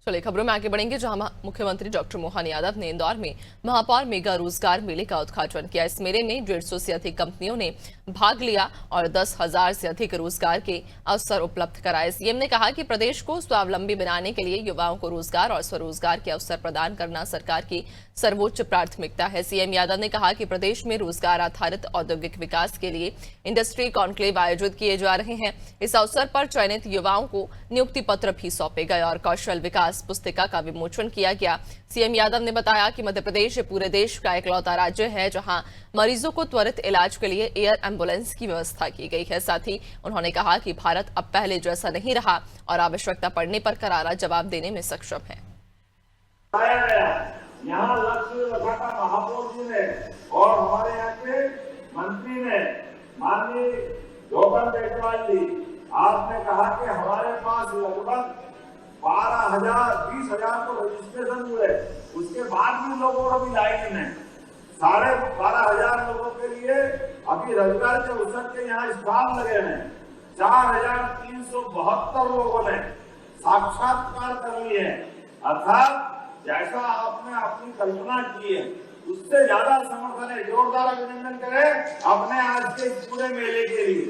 चलिए खबरों में आगे बढ़ेंगे, जहां मुख्यमंत्री डॉक्टर मोहन यादव ने इंदौर में महापौर मेगा रोजगार मेले का उद्घाटन किया। इस मेले में 150 से अधिक कंपनियों ने भाग लिया और 10,000 से अधिक रोजगार के अवसर उपलब्ध कराए। सीएम ने कहा कि प्रदेश को स्वावलंबी बनाने के लिए युवाओं को रोजगार और स्वरोजगार के अवसर प्रदान करना सरकार की सर्वोच्च प्राथमिकता है। सीएम यादव ने कहा कि प्रदेश में रोजगार आधारित औद्योगिक विकास के लिए इंडस्ट्री कॉन्क्लेव आयोजित किए जा रहे हैं। इस अवसर पर चयनित युवाओं को नियुक्ति पत्र भी सौंपे गए और कौशल विकास पुस्तिका का विमोचन किया गया। सीएम यादव ने बताया कि मध्य प्रदेश पूरे देश का इकलौता राज्य है जहां मरीजों को त्वरित इलाज के लिए एयर एम्बुलेंस की व्यवस्था की गई है। साथ ही उन्होंने कहा कि भारत अब पहले जैसा नहीं रहा और आवश्यकता पड़ने पर करारा जवाब देने में सक्षम है। यहाँ लक्ष्य रखा था महापौर जी ने और हमारे यहाँ के मंत्री ने, माननीय गौतम टेकवाल जी, आपने कहा कि हमारे पास लगभग 20,000 तो रजिस्ट्रेशन हुए, उसके बाद भी लोगों को अभी लाइन है। 12,500 लोगों के लिए अभी रोजगार के अवसर के यहाँ स्टॉल लगे हैं। 4,372 लोगों ने साक्षात्कार कर लिए हैं। अर्थात जैसा आपने अपनी कल्पना की है उससे ज्यादा समर्थन है। जोरदार अभिनंदन करें अपने आज के पूरे मेले के लिए।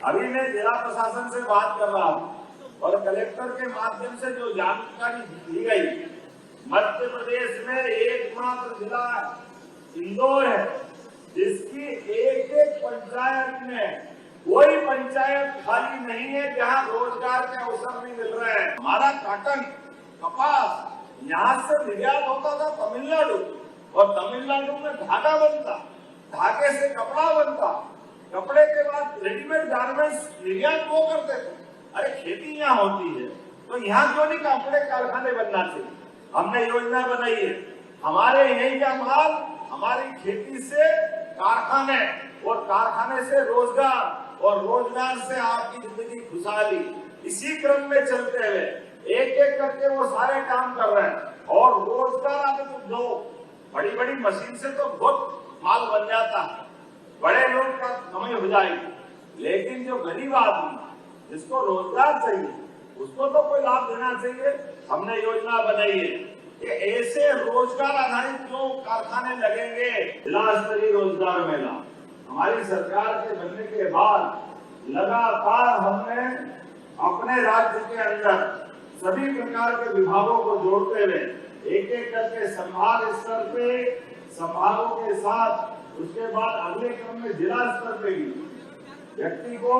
अभी मैं जिला प्रशासन से बात कर रहा हूँ और कलेक्टर के माध्यम से जो जानकारी दी गई, मध्य प्रदेश में एकमात्र जिला इंदौर है जिसकी एक पंचायत में कोई पंचायत खाली नहीं है जहाँ रोजगार के अवसर नहीं मिल रहे हैं। हमारा कॉटन, कपास यहाँ से निर्यात होता था तमिलनाडु, और तमिलनाडु में धागा बनता, धागे से कपड़ा बनता, कपड़े के बाद रेडीमेड गारमेंट्स निर्यात वो करते थे। अरे खेती यहाँ होती है तो यहाँ क्यों नहीं कपड़े कारखाने बनना चाहिए? हमने योजना बनाई है, हमारे यही का माल हमारी खेती से कारखाने और कारखाने से रोजगार और रोजगार से आपकी जिंदगी खुशहाली। इसी क्रम में चलते हुए एक एक करके वो सारे काम कर रहे हैं। और रोजगार आगे तो जो बड़ी बड़ी मशीन से तो बहुत माल बन जाता है, बड़े लोग का कमाई हो जाएगी, लेकिन जो गरीब आदमी जिसको रोजगार चाहिए उसको तो कोई लाभ देना चाहिए। हमने योजना बनाई है कि ऐसे रोजगार आधारित जो कारखाने लगेंगे, जिला स्तरीय रोजगार मेला हमारी सरकार के बनने के बाद लगातार हमने अपने राज्य के अंदर सभी प्रकार के विभागों को जोड़ते हुए एक एक करके संभाग स्तर पे, संभागों के साथ उसके बाद अगले क्रम में जिला स्तर पे भी व्यक्ति को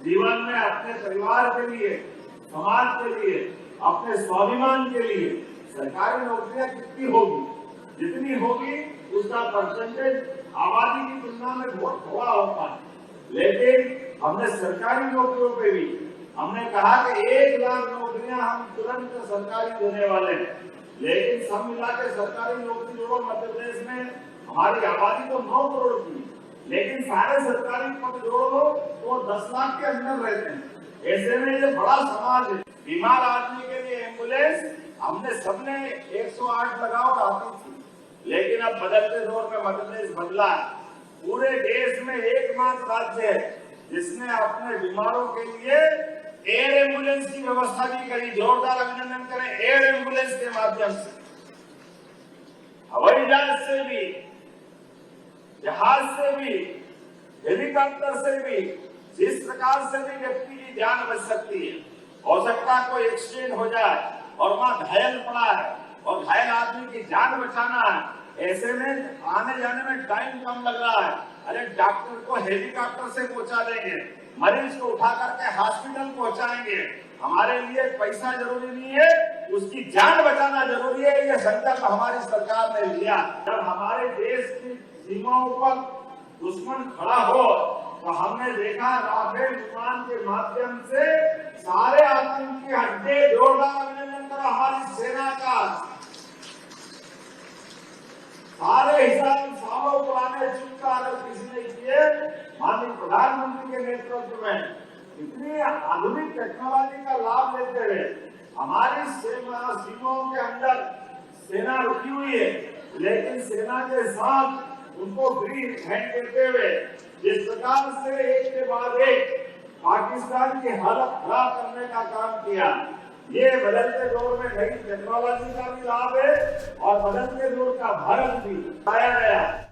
जीवन में अपने परिवार के लिए, समाज के लिए, अपने स्वाभिमान के लिए सरकारी नौकरियां कितनी होगी, जितनी होगी उसका परसेंटेज आबादी की तुलना में बहुत थोड़ा होता है। लेकिन हमने सरकारी नौकरियों पे भी हमने कहा कि 1 लाख नौकरियां हम तुरंत सरकारी देने वाले हैं। लेकिन सब मिला के सरकारी नौकरी जो मध्य प्रदेश में हमारी आबादी तो 9 करोड़ की, लेकिन सारे सरकारी पद जोड़ो तो 10 लाख के अंदर रहते हैं। ऐसे में ये बड़ा समाज है। बीमार आदमी के लिए एम्बुलेंस हमने सबने 108 लगाओ आती थी, लेकिन अब बदलते दौर में मध्य प्रदेश बदला है। पूरे देश में एकमात्र राज्य है जिसने अपने बीमारों के लिए एयर एम्बुलेंस की व्यवस्था भी करी। जोरदार अभिनंदन करें। एयर एम्बुलेंस के माध्यम से, हवाई जहाज से भी, जहाज से भी, हेलीकॉप्टर से भी, जिस प्रकार से भी व्यक्ति की जान बच सकती है। हो सकता है कोई एक्सीडेंट हो जाए और वहां घायल पड़ा है और घायल आदमी की जान बचाना है, ऐसे में आने जाने में टाइम कम लग रहा है। अरे डॉक्टर को हेलीकॉप्टर से पहुंचा देंगे, मरीज को उठा करके हॉस्पिटल पहुंचाएंगे। हमारे लिए पैसा जरूरी नहीं है, उसकी जान बचाना जरूरी है। ये संकल्प हमारी सरकार ने लिया। जब हमारे देश की सीमाओं पर दुश्मन खड़ा हो तो हमने देखा राफेल विमान के माध्यम से सारे आतंकी हड्डे, जोरदार अभिनंदन करो हमारी सेना का। सारे हिसाब सालों पुराने चुका अगर किसी ने किए, माननीय प्रधानमंत्री के नेतृत्व में इतनी आधुनिक टेक्नोलॉजी का लाभ लेते हुए हमारी सीमाओं के अंदर सेना रुकी हुई है, लेकिन सेना के साथ उनको फ्री हैंड देते हुए जिस प्रकार से एक के बाद एक पाकिस्तान की हालत खराब करने का काम किया, ये बदलते दौर में नई टेक्नोलॉजी का भी लाभ है और बदलते दौर का भारत भी पाया गया।